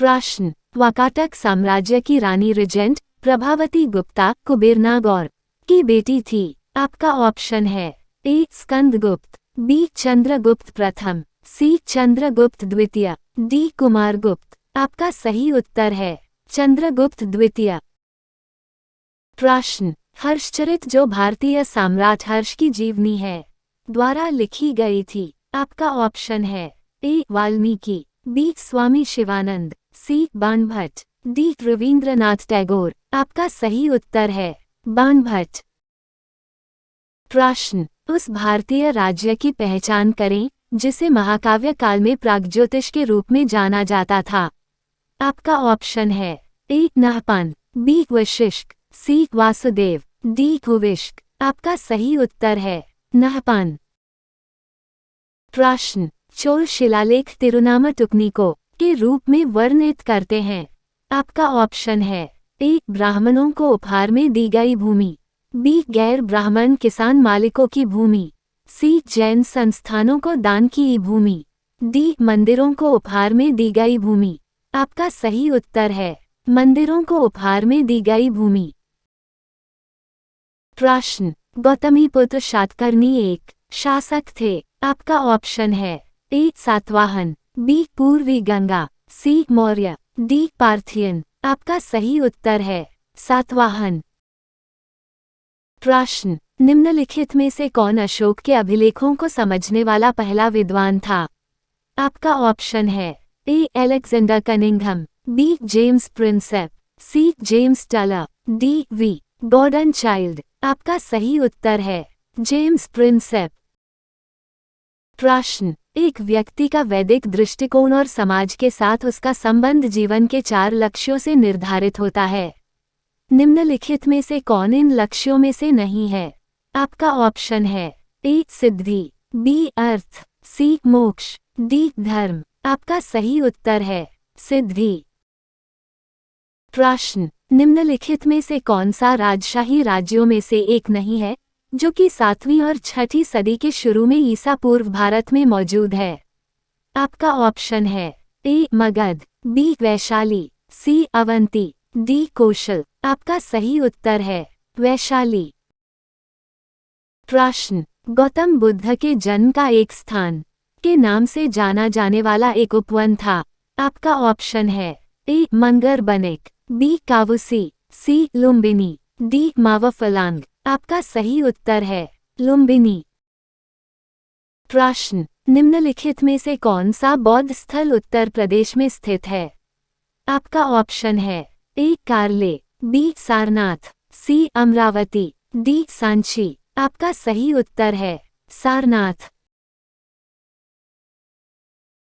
प्रश्न, वाकाटक साम्राज्य की रानी रिजेंट प्रभावती गुप्ता कुबेरनागौर की बेटी थी। आपका ऑप्शन है ए स्कंदगुप्त, बी चंद्रगुप्त प्रथम, सी चंद्रगुप्त द्वितीय, डी कुमारगुप्त। आपका सही उत्तर है चंद्रगुप्त द्वितीय। प्रश्न, हर्षचरित जो भारतीय सम्राट हर्ष की जीवनी है द्वारा लिखी गई थी। आपका ऑप्शन है ए वाल्मीकि, बी स्वामी शिवानंद, सी बाणभट्ट, डी रवींद्रनाथ टैगोर। आपका सही उत्तर है बाणभट्ट। प्रश्न, उस भारतीय राज्य की पहचान करें जिसे महाकाव्य काल में प्राग्ज्योतिष के रूप में जाना जाता था। आपका ऑप्शन है ए नहपान, बी वशिष्क, सी वासुदेव, डी कुविष्क। आपका सही उत्तर है नहपान। प्रश्न, चोल शिलालेख तिरुनामटुकनिको के रूप में वर्णित करते हैं। आपका ऑप्शन है ए ब्राह्मणों को उपहार में दी गई भूमि, बी गैर ब्राह्मण किसान मालिकों की भूमि, सी जैन संस्थानों को दान की भूमि, डी मंदिरों को उपहार में दी गई भूमि। आपका सही उत्तर है मंदिरों को उपहार में दी गई भूमि। प्रश्न, गौतमीपुत्र शातकर्णी एक शासक थे। आपका ऑप्शन है ए सातवाहन, बी पूर्वी गंगा, सी मौर्य, डी पार्थियन। आपका सही उत्तर है सातवाहन। प्रश्न, निम्नलिखित में से कौन अशोक के अभिलेखों को समझने वाला पहला विद्वान था। आपका ऑप्शन है A Alexander Cunningham, B James Prinsep, C James Tuller, D V Gordon Childe. आपका सही उत्तर है जेम्स प्रिंसेप। प्रश्न, एक व्यक्ति का वैदिक दृष्टिकोण और समाज के साथ उसका संबंध जीवन के 4 लक्ष्यों से निर्धारित होता है। निम्नलिखित में से कौन इन लक्ष्यों में से नहीं है। आपका ऑप्शन है ए सिद्धि, बी अर्थ, सी मोक्ष, डी धर्म। आपका सही उत्तर है सिद्धि। प्रश्न, निम्नलिखित में से कौन सा राजशाही राज्यों में से एक नहीं है जो कि 7वीं और 6ठी सदी के शुरू में ईसा पूर्व भारत में मौजूद है। आपका ऑप्शन है ए मगध, बी वैशाली, सी अवंती, डी कौशल। आपका सही उत्तर है वैशाली। प्रश्न, गौतम बुद्ध के जन्म का एक स्थान के नाम से जाना जाने वाला एक उपवन था। आपका ऑप्शन है ए मंगरबनेक, बी कावुसी, सी लुम्बिनी, डी मावफलांग। आपका सही उत्तर है लुम्बिनी। प्रश्न, निम्नलिखित में से कौन सा बौद्ध स्थल उत्तर प्रदेश में स्थित है। आपका ऑप्शन है ए कार्ले, बी सारनाथ, सी अमरावती, डी सांची। आपका सही उत्तर है सारनाथ।